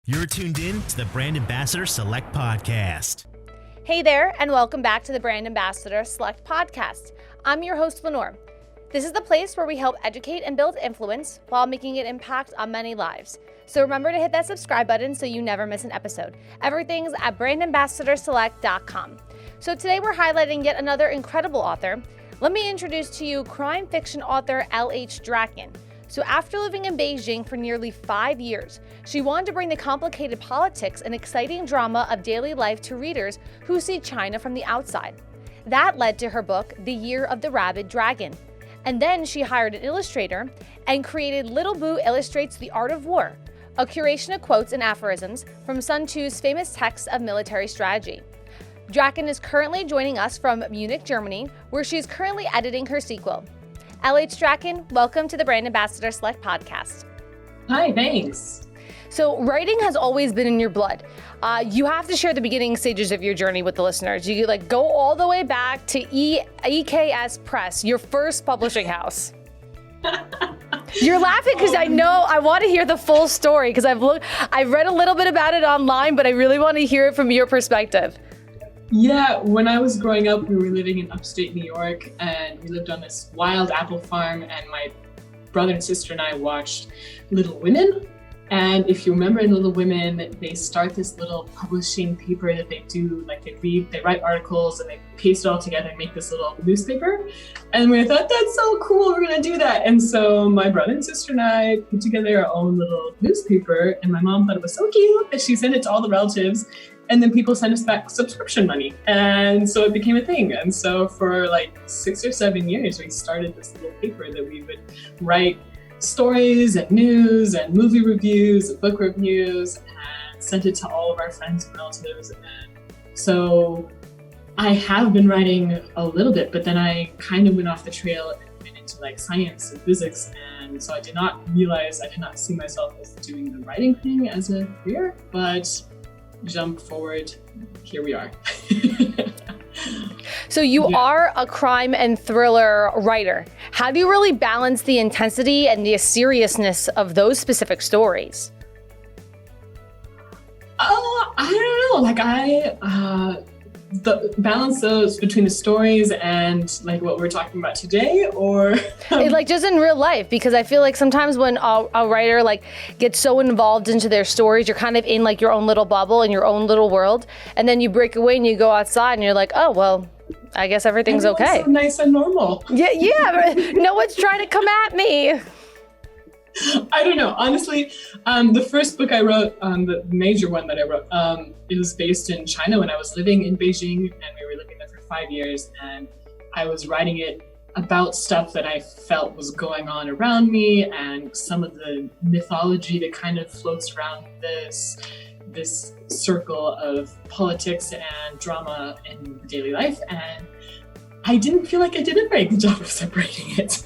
You're tuned in to the Brand Ambassador Select Podcast. Hey there, and welcome back to the Brand Ambassador Select Podcast. I'm your host, Lenore. This is the place where we help educate and build influence while making an impact on many lives. So remember to hit that subscribe button so you never miss an episode. Everything's at brandambassadorselect.com. So today we're highlighting yet another incredible author. Let me introduce to you crime fiction author LH Draken. So after living in Beijing for nearly 5 years, she wanted to bring the complicated politics and exciting drama of daily life to readers who see China from the outside. That led to her book, The Year of the Rabid Dragon. And then she hired an illustrator and created Little Boo Illustrates the Art of War, a curation of quotes and aphorisms from Sun Tzu's famous texts of military strategy. Draken is currently joining us from Munich, Germany, where she is currently editing her sequel. LH Draken, welcome to the Brand Ambassador Select Podcast. Hi, thanks. So writing has always been in your blood. You have to share the beginning stages of your journey with the listeners. You go all the way back to EKS Press, your first publishing house. You're laughing because I want to hear the full story because I've read a little bit about it online, but I really want to hear it from your perspective. Yeah, when I was growing up, we were living in upstate New York, and we lived on this wild apple farm, and my brother and sister and I watched Little Women. And if you remember in Little Women, they start this little publishing paper that they do, they write articles and they paste it all together and make this little newspaper. And we thought, that's so cool, we're gonna do that. And so my brother and sister and I put together our own little newspaper, and my mom thought it was so cute that she sent it to all the relatives. And then people sent us back subscription money. And so it became a thing. And so for 6 or 7 years, we started this little paper that we would write stories and news and movie reviews and book reviews and sent it to all of our friends and relatives. And so I have been writing a little bit, but then I kind of went off the trail and went into science and physics. And so I did not see myself as doing the writing thing as a career, but jump forward, here we are. So you are a crime and thriller writer. How do you really balance the intensity and the seriousness of those specific stories? I don't know. The balance those between the stories and what we're talking about today, or just in real life, because I feel like sometimes when a writer gets so involved into their stories, you're kind of in your own little bubble in your own little world, and then you break away and you go outside and you're like, oh well, I guess everything's okay. So nice and normal. Yeah. No one's trying to come at me. I don't know. Honestly, the first book I wrote, the major one that I wrote, it was based in China when I was living in Beijing, and we were living there for 5 years, and I was writing it about stuff that I felt was going on around me and some of the mythology that kind of floats around this circle of politics and drama in daily life. And I didn't feel like I did a very good job of separating it.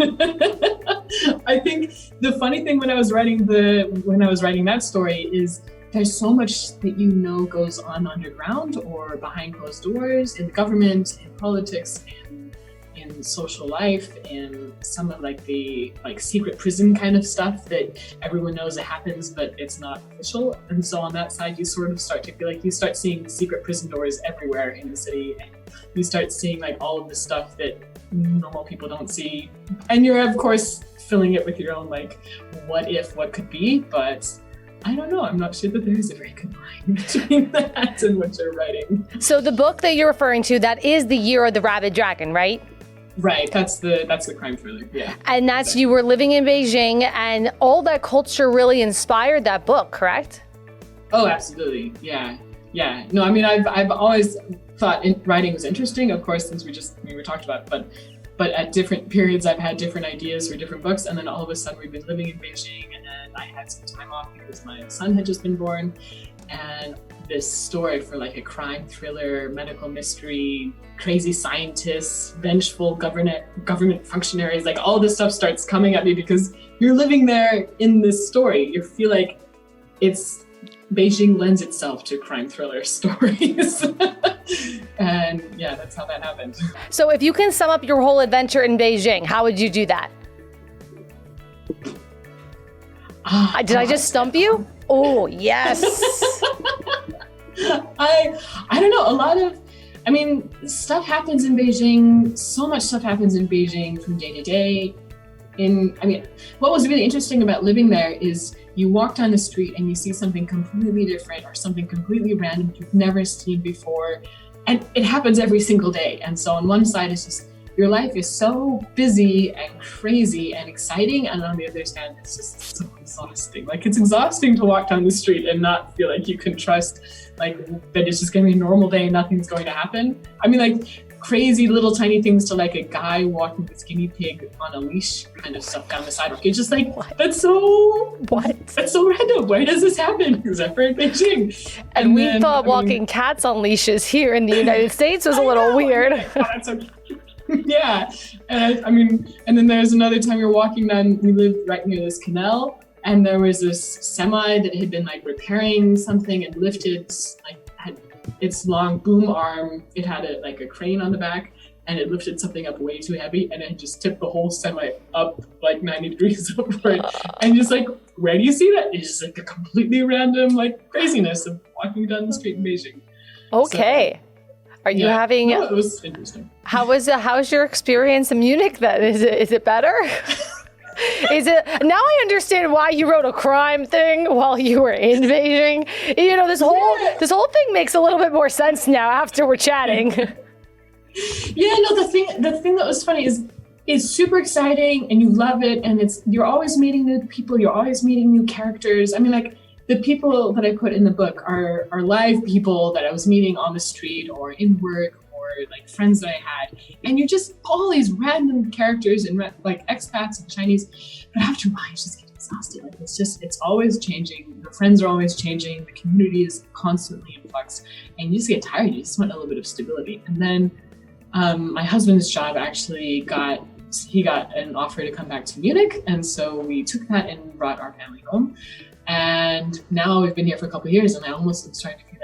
I think the funny thing when I was writing that story is there's so much that goes on underground or behind closed doors in the government, in politics, in social life, in some of the secret prison kind of stuff that everyone knows it happens, but it's not official. And so on that side, you sort of start to feel you start seeing secret prison doors everywhere in the city, and you start seeing all of the stuff that normal people don't see. And you're of course filling it with your own what if, what could be, but I don't know. I'm not sure that there is a very good line between that and what you're writing. So the book that you're referring to, that is The Year of the Rabid Dragon, right? Right, that's the crime thriller, yeah. And that's, you were living in Beijing, and all that culture really inspired that book, correct? Oh, absolutely, yeah. No, I mean, I've always thought writing was interesting, of course, since we were talked about, but at different periods, I've had different ideas for different books, and then all of a sudden, we've been living in Beijing, and then I had some time off because my son had just been born, and this story for a crime thriller, medical mystery, crazy scientists, vengeful government functionaries, all this stuff starts coming at me because you're living there in this story. You feel like Beijing lends itself to crime thriller stories. And yeah, that's how that happened. So if you can sum up your whole adventure in Beijing, how would you do that? Did I just stump you? Oh, yes. I don't know. Stuff happens in Beijing. So much stuff happens in Beijing from day to day. What was really interesting about living there is you walk down the street and you see something completely different or something completely random you've never seen before. And it happens every single day. And so on one side, it's just your life is so busy and crazy and exciting. And on the other hand, it's just so exhausting. Like, it's exhausting to walk down the street and not feel like you can trust that it's just going to be a normal day and nothing's going to happen. Crazy little tiny things to a guy walking with guinea pig on a leash kind of stuff down the sidewalk. It's just that's so random. Why does this happen? Except for in Beijing. And we thought walking cats on leashes here in the United States was a little weird. Yeah. And then there's another time you're walking down, we lived right near this canal, and there was this semi that had been repairing something and lifted had its long boom arm. It had a crane on the back, and it lifted something up way too heavy, and it just tipped the whole semi up 90 degrees upward. And just where do you see that? It's just a completely random craziness of walking down the street in Beijing. Okay. Are you having? No, it was interesting. How's your experience in Munich then? Is it better? Is it now? I understand why you wrote a crime thing while you were in Beijing. This whole thing makes a little bit more sense now after we're chatting. Yeah, no. The thing that was funny is it's super exciting and you love it, and you're always meeting new people. You're always meeting new characters. The people that I put in the book are live people that I was meeting on the street or in work, or friends that I had, and you just all these random characters and expats and Chinese, but after a while you just get exhausted. It's always changing. The friends are always changing. The community is constantly in flux, and you just get tired. You just want a little bit of stability. And then my husband's job actually got an offer to come back to Munich, and so we took that and brought our family home. And now we've been here for a couple of years, and I almost am starting to feel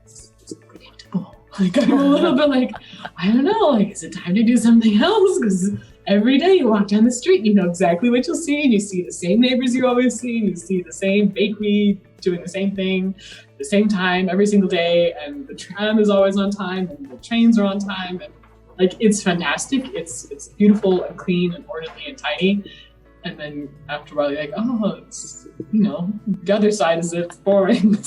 it's predictable. I'm a little bit I don't know, is it time to do something else? Because every day you walk down the street, you know exactly what you'll see, and you see the same neighbors you always see, and you see the same bakery doing the same thing, the same time every single day, and the tram is always on time, and the trains are on time, and it's fantastic. It's beautiful and clean and orderly and tidy. And then after a while, you're it's, the other side is it's boring.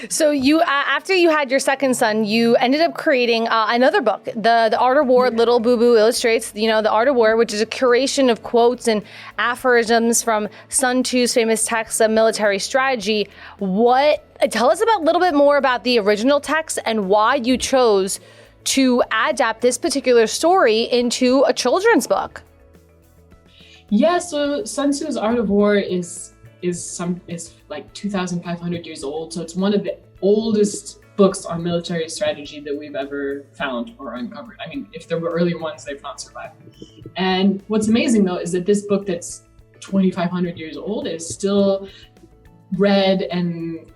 So you, after you had your second son, you ended up creating another book, The Art of War, Little Boo Boo Illustrates, The Art of War, which is a curation of quotes and aphorisms from Sun Tzu's famous texts of military strategy. Tell us a little bit more about the original text and why you chose to adapt this particular story into a children's book. Yeah, so Sun Tzu's Art of War is 2,500 years old. So it's one of the oldest books on military strategy that we've ever found or uncovered. If there were earlier ones, they've not survived. And what's amazing though is that this book that's 2,500 years old is still read and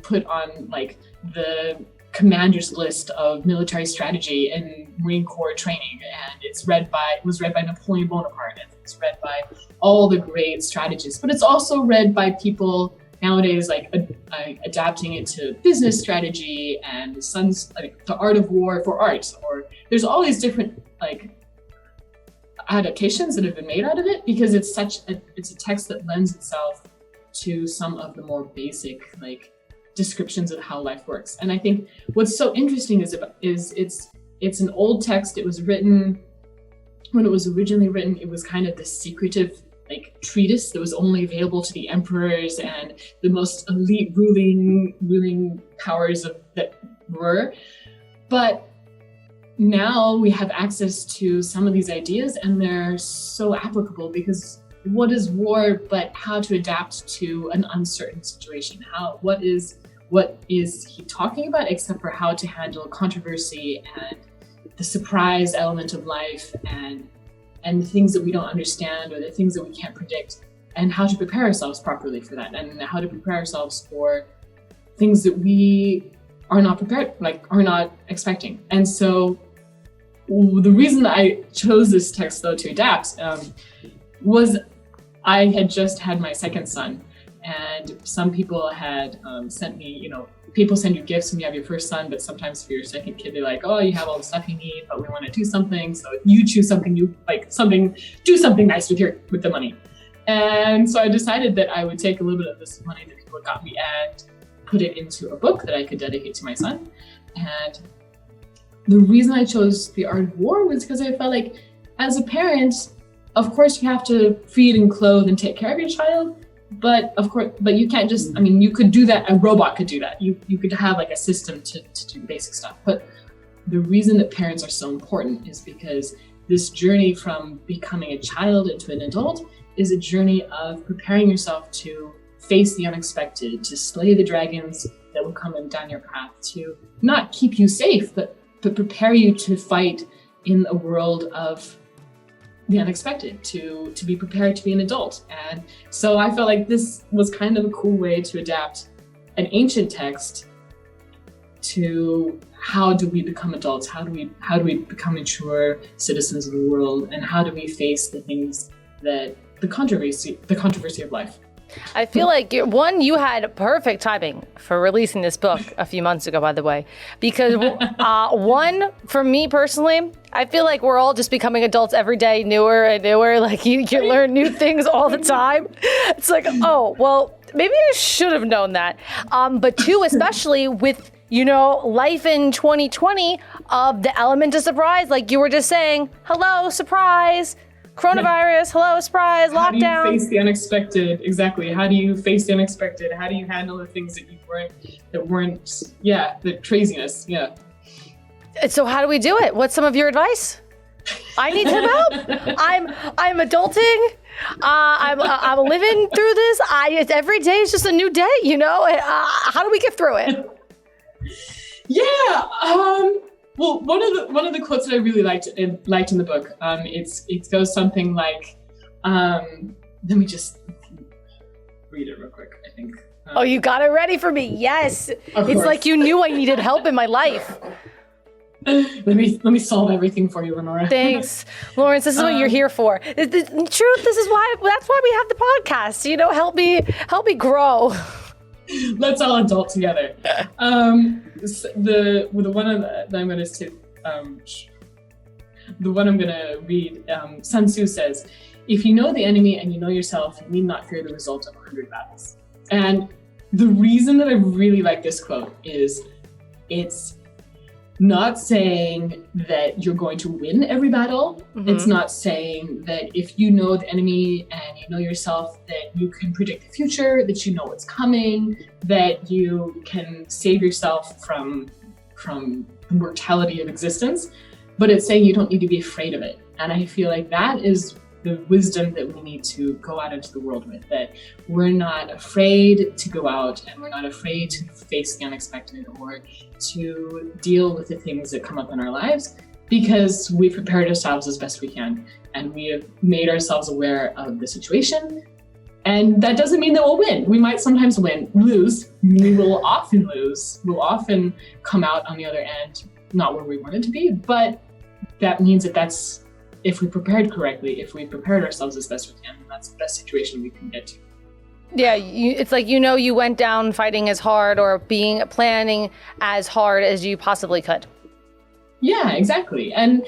put on the commander's list of military strategy and Marine Corps training, and it was read by Napoleon Bonaparte, and it's read by all the great strategists. But it's also read by people nowadays, adapting it to business strategy and the art of war for art, or there's all these different adaptations that have been made out of it, because it's a text that lends itself to some of the more basic descriptions of how life works. And I think what's so interesting is it's an old text. It was written, when it was originally written, it was kind of this secretive treatise that was only available to the emperors and the most elite ruling powers that were. But now we have access to some of these ideas, and they're so applicable, because what is war but how to adapt to an uncertain situation? What is he talking about, except for how to handle controversy and the surprise element of life, and the things that we don't understand, or the things that we can't predict, and how to prepare ourselves properly for that, and how to prepare ourselves for things that we are not prepared, are not expecting. And so the reason that I chose this text though to adapt was I had just had my second son, and some people had sent me, people send you gifts when you have your first son, but sometimes for your second kid, they're like, oh, you have all the stuff you need, but we want to do something. So you choose something you like, do something nice with the money. And so I decided that I would take a little bit of this money that people got me and put it into a book that I could dedicate to my son. And the reason I chose The Art of War was because I felt like as a parent, of course you have to feed and clothe and take care of your child. But you can't just, you could do that. A robot could do that. You could have like a system to do basic stuff. But the reason that parents are so important is because this journey from becoming a child into an adult is a journey of preparing yourself to face the unexpected, to slay the dragons that will come down your path, to not keep you safe, but prepare you to fight in a world of the unexpected, to be prepared to be an adult. And so I felt like this was kind of a cool way to adapt an ancient text to how do we become adults? How do we become mature citizens of the world? And how do we face the things that the controversy of life? I feel like you had perfect timing for releasing this book a few months ago, by the way, because one, for me personally, I feel like we're all just becoming adults every day, newer and newer. Like you learn new things all the time. It's like, oh, well, maybe I should have known that. But two, especially with, life in 2020 of the element of surprise, like you were just saying, hello, surprise. Coronavirus, hello, surprise, lockdown. How do you face the unexpected? Exactly. How do you face the unexpected? How do you handle the things that weren't, the craziness? Yeah. So how do we do it? What's some of your advice? I need some help. I'm adulting. I'm living through this. Every day is just a new day, How do we get through it? Yeah. Well, one of the quotes that I really liked in the book, it goes something like, let me just read it real quick, I think. Oh, you got it ready for me. Yes. It's like you knew I needed help in my life. Let me solve everything for you, Lenora. Thanks. Lawrence, this is what you're here for. The truth, that's why we have the podcast, help me grow. Let's all adult together. The one I'm gonna read. Sun Tzu says, "If you know the enemy and you know yourself, you need not fear the result of 100 battles." And the reason that I really like this quote is, it's not saying that you're going to win every battle. Mm-hmm. It's not saying that if you know the enemy and you know yourself, that you can predict the future, that you know what's coming, that you can save yourself from the mortality of existence. But it's saying you don't need to be afraid of it. And I feel like that is the wisdom that we need to go out into the world with, that we're not afraid to go out and we're not afraid to face the unexpected or to deal with the things that come up in our lives, because we've prepared ourselves as best we can and we have made ourselves aware of the situation. And that doesn't mean that we'll win. We might sometimes lose. We will often lose. We'll often come out on the other end not where we wanted to be, but that means that's if we prepared correctly, if we prepared ourselves as best we can, that's the best situation we can get to. Yeah, it's like, you went down fighting as hard or planning as hard as you possibly could. Yeah, exactly. And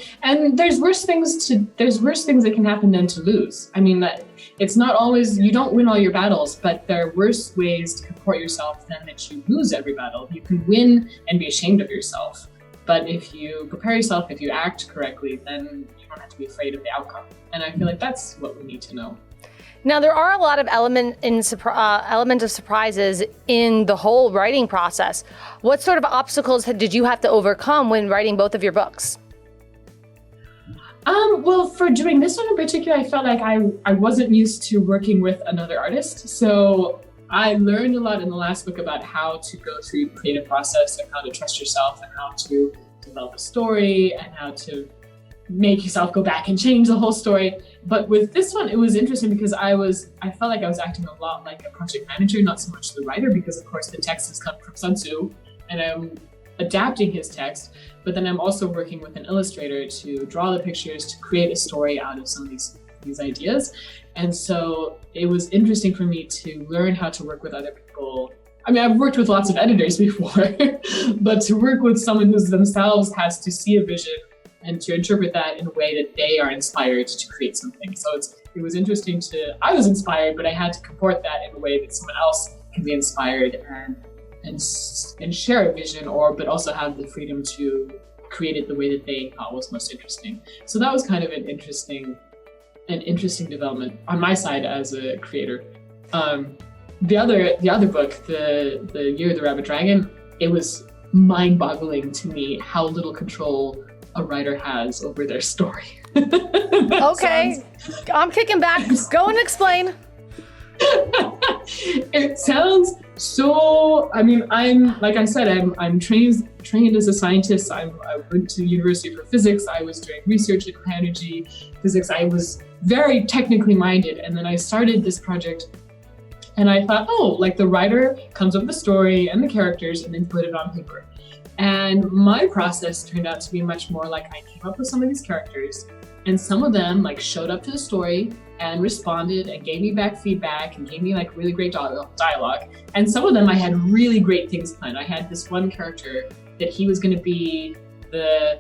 there's worse things that can happen than to lose. I mean, it's not always, you don't win all your battles, but there are worse ways to comport yourself than that you lose every battle. You can win and be ashamed of yourself. But if you prepare yourself, if you act correctly, then you don't have to be afraid of the outcome. And I feel like that's what we need to know. Now, there are a lot of element of surprises in the whole writing process. What sort of obstacles did you have to overcome when writing both of your books? Well, for doing this one in particular, I felt like I wasn't used to working with another artist. So I learned a lot in the last book about how to go through the creative process and how to trust yourself and how to develop a story and how to make yourself go back and change the whole story. But with this one, it was interesting because I felt like I was acting a lot like a project manager, not so much the writer, because of course the text has come from Sun Tzu and I'm adapting his text, but then I'm also working with an illustrator to draw the pictures, to create a story out of some of these these ideas. And so it was interesting for me to learn how to work with other people. I mean, I've worked with lots of editors before, but to work with someone who themselves has to see a vision and to interpret that in a way that they are inspired to create something. So it was interesting I was inspired, but I had to comport that in a way that someone else can be inspired and share a vision, but also have the freedom to create it the way that they thought was most interesting. So that was kind of an interesting development on my side as a creator. The other book, the Year of the Rabid Dragon, it was mind-boggling to me how little control a writer has over their story. Okay, I'm kicking back. Go and explain. It sounds so. I mean, I'm trained as a scientist. I went to university for physics. I was doing research in high energy physics. I was very technically minded, and then I started this project. And I thought, the writer comes up with the story and the characters and then put it on paper. And my process turned out to be much more like I came up with some of these characters, and some of them showed up to the story and responded and gave me back feedback and gave me really great dialogue. And some of them I had really great things planned. I had this one character that he was going to be the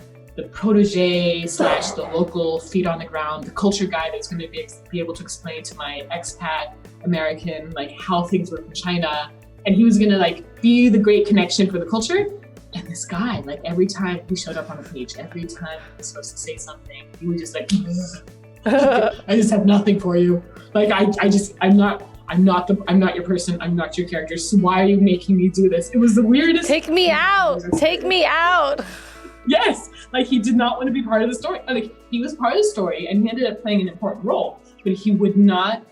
protege / the local feet on the ground, the culture guy that's going to be able to explain to my expat American how things work in China. And he was going to be the great connection for the culture. And this guy, every time he showed up on the page, every time he was supposed to say something, he would just I just have nothing for you. I'm not your person. I'm not your character. So why are you making me do this? It was the weirdest. Take me out. Take me out. Yes. He did not want to be part of the story. He was part of the story and he ended up playing an important role, but he would not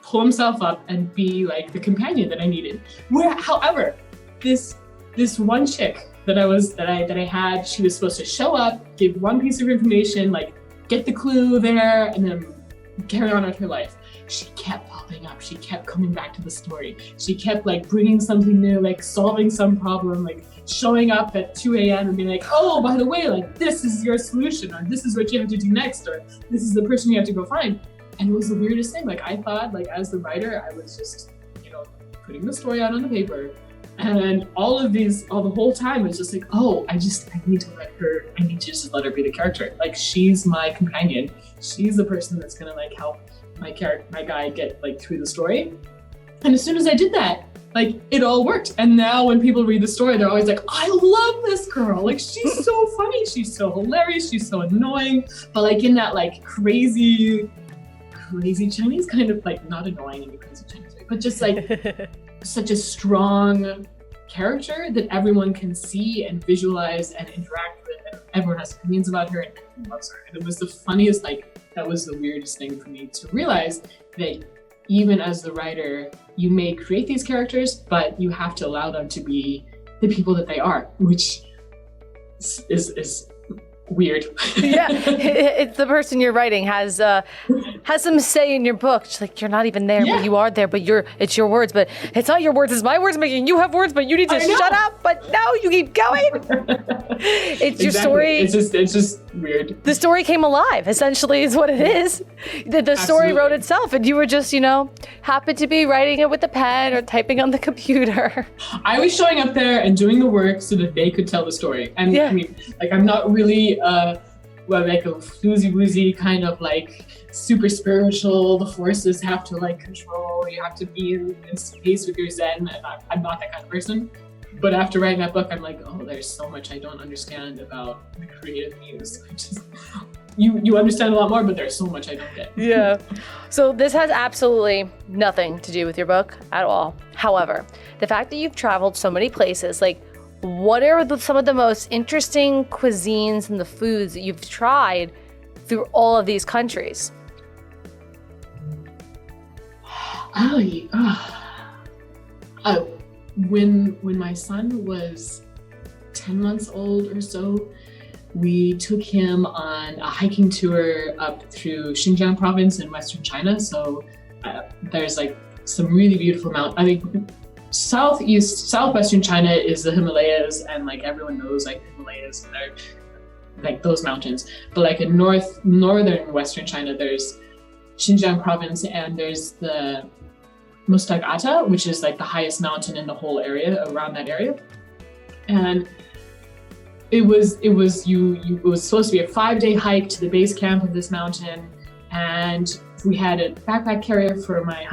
pull himself up and be the companion that I needed. However, this one chick that I had, she was supposed to show up, give one piece of information, get the clue there, and then carry on with her life. She kept popping up. She kept coming back to the story. She kept bringing something new, solving some problem, showing up at 2 a.m. and being oh, by the way, this is your solution, or this is what you have to do next, or this is the person you have to go find. And it was the weirdest thing. I thought, as the writer, I was just, putting the story out on the paper. And the whole time, it's just I need to just let her be the character. She's my companion. She's the person that's gonna help my guy get through the story. And as soon as I did that, it all worked. And now when people read the story, they're always I love this girl. She's so funny. She's so hilarious. She's so annoying. But in that crazy Chinese kind of not annoying in a crazy Chinese way, but just such a strong character that everyone can see and visualize and interact with, and everyone has opinions about her and everyone loves her. And it was the funniest, that was the weirdest thing for me to realize, that even as the writer, you may create these characters, but you have to allow them to be the people that they are, which is weird. Yeah, it's the person you're writing has some say in your book. It's you're not even there, but you are there. But it's your words, but it's not your words. It's my words making you have words, but you need to shut up. But no, you keep going. It's your story. It's just weird. The story came alive. Essentially, is what it is. The story wrote itself, and you were just happened to be writing it with a pen or typing on the computer. I was showing up there and doing the work so that they could tell the story. And I mean, I'm not really a floozy-woozy kind of super spiritual. The forces have to control. You have to be in space with your Zen. And I'm not that kind of person. But after writing that book, I'm there's so much I don't understand about the creative muse. You understand a lot more, but there's so much I don't get. Yeah. So this has absolutely nothing to do with your book at all. However, the fact that you've traveled so many places, what are some of the most interesting cuisines and the foods that you've tried through all of these countries? When my son was 10 months old or so, we took him on a hiking tour up through Xinjiang province in Western China. So there's some really beautiful mountains. Southwestern China is the Himalayas, and everyone knows the Himalayas, and they're like those mountains. But like in northern Western China, there's Xinjiang province, and there's the Mustagata, which is like the highest mountain in the whole area, around that area. And it was supposed to be a 5-day hike to the base camp of this mountain, and we had a backpack carrier for my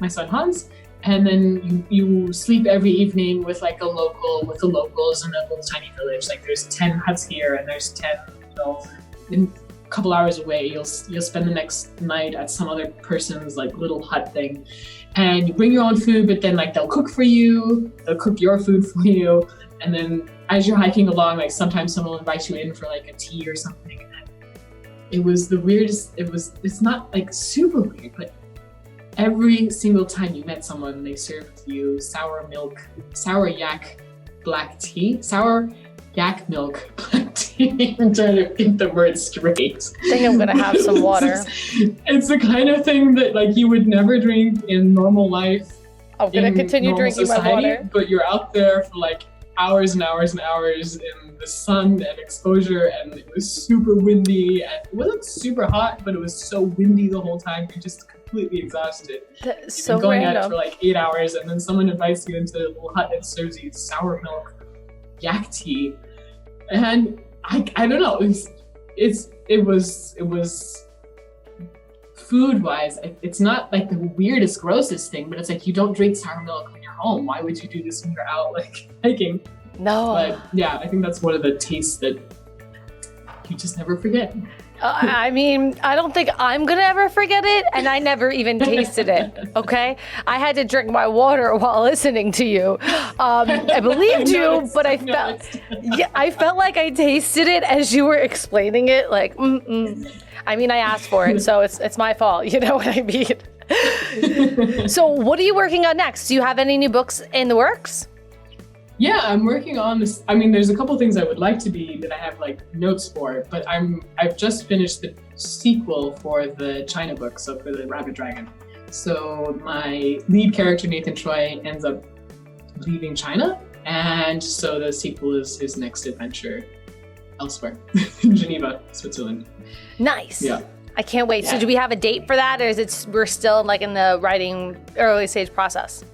son Hans, and then you sleep every evening with like the locals in a little tiny village. Like there's 10 huts here, and there's 10, in a couple hours away, you'll spend the next night at some other person's like little hut thing, and you bring your own food, but then like they'll cook your food for you, and then as you're hiking along, like sometimes someone will invite you in for like a tea or something. And it was the weirdest. It's not like super weird, but every single time you met someone, they served you sour yak black tea. I'm trying to get the word straight. I think I'm gonna have some water. It's the kind of thing that like you would never drink in normal life. I'm gonna continue drinking my water. But you're out there for like hours and hours and hours in the sun and exposure, and it was super windy, and it wasn't super hot, but it was so windy the whole time. You're just completely exhausted. That's so going random. at it for like 8 hours, and then someone invites you into a little hut and serves you sour milk yak tea, and I don't know. It was food wise. It's not like the weirdest, grossest thing, but it's like you don't drink sour milk when you're home. Why would you do this when you're out like hiking? No. But yeah, I think that's one of the tastes that you just never forget. I mean, I don't think I'm gonna ever forget it, and I never even tasted it. Okay, I had to drink my water while listening to you. I believed you, but I felt like I tasted it as you were explaining it. Like, I mean, I asked for it, so it's my fault. You know what I mean? So, what are you working on next? Do you have any new books in the works? Yeah, I'm working on this. I mean, there's a couple things I would like to be that I have like notes for, but I've just finished the sequel for the China book, so for the Rabid Draken. So my lead character, Nathan Choi, ends up leaving China, and so the sequel is his next adventure elsewhere, in Geneva, Switzerland. Nice. Yeah. I can't wait. Yeah. So do we have a date for that, or is it we're still like in the writing early stage process?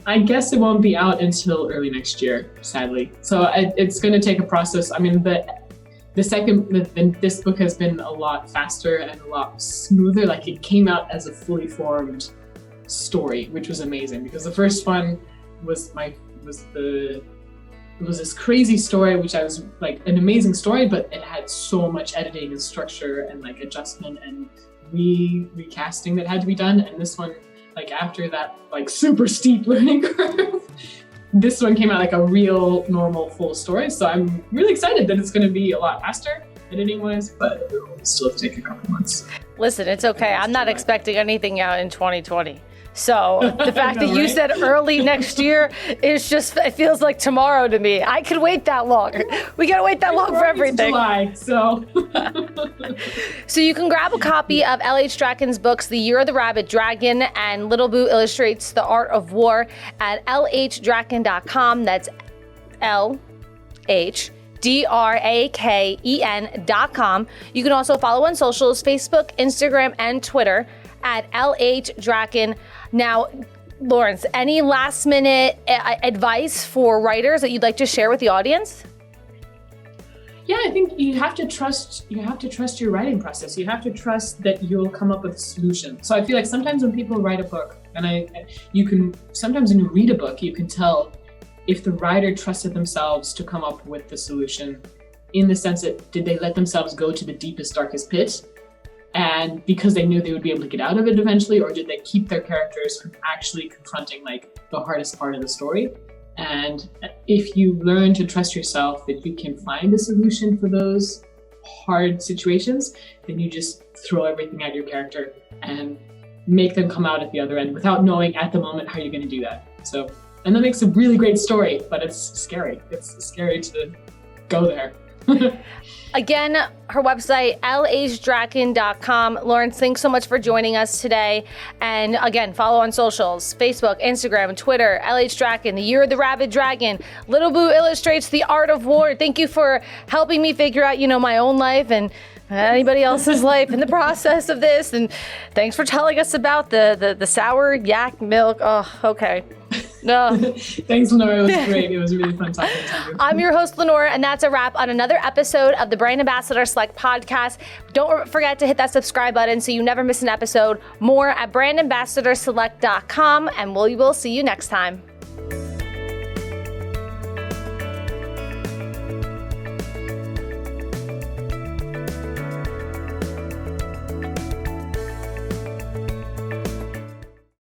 I guess it won't be out until early next year, sadly. So it's going to take a process. I mean, this book has been a lot faster and a lot smoother. Like it came out as a fully formed story, which was amazing, because the first one was this crazy story, which I was like an amazing story, but it had so much editing and structure and like adjustment and recasting that had to be done. And this one, like after that like super steep learning curve, this one came out like a real normal full story. So I'm really excited that it's going to be a lot faster editing wise, but it'll still have to take a couple months. Listen, it's okay. I'm not expecting anything out in 2020. So the fact that you said early next year is just, it feels like tomorrow to me. I could wait that long. We gotta wait that long for everything. July, so. So you can grab a copy of LH Draken's books, The Year of the Rabid Dragon and Little Boo Illustrates the Art of War at lhdraken.com. That's LHDRAKEN.com. You can also follow on socials, Facebook, Instagram, and Twitter at LH Draken. Now, Lawrence, any last minute advice for writers that you'd like to share with the audience? Yeah, I think you have to trust your writing process. You have to trust that you'll come up with a solution. So I feel like sometimes when people write a book, and sometimes when you read a book, you can tell if the writer trusted themselves to come up with the solution, in the sense that did they let themselves go to the deepest, darkest pit? And because they knew they would be able to get out of it eventually, or did they keep their characters from actually confronting like the hardest part of the story? And if you learn to trust yourself that you can find a solution for those hard situations, then you just throw everything at your character and make them come out at the other end without knowing at the moment how you're going to do that. And that makes a really great story, but it's scary. It's scary to go there. Again, her website, lhdraken.com. Lauren, thanks so much for joining us today. And again, follow on socials, Facebook, Instagram, Twitter, LH Draken, the Year of the Rabid Dragon. Little Boo illustrates the art of war. Thank you for helping me figure out, my own life and anybody else's life in the process of this. And thanks for telling us about the sour yak milk. Oh, okay. No. Thanks, Lenore. It was great. It was really fun talking to you. I'm your host, Lenore, and that's a wrap on another episode of the Brand Ambassador Select podcast. Don't forget to hit that subscribe button so you never miss an episode. More at brandambassadorselect.com, and we will see you next time.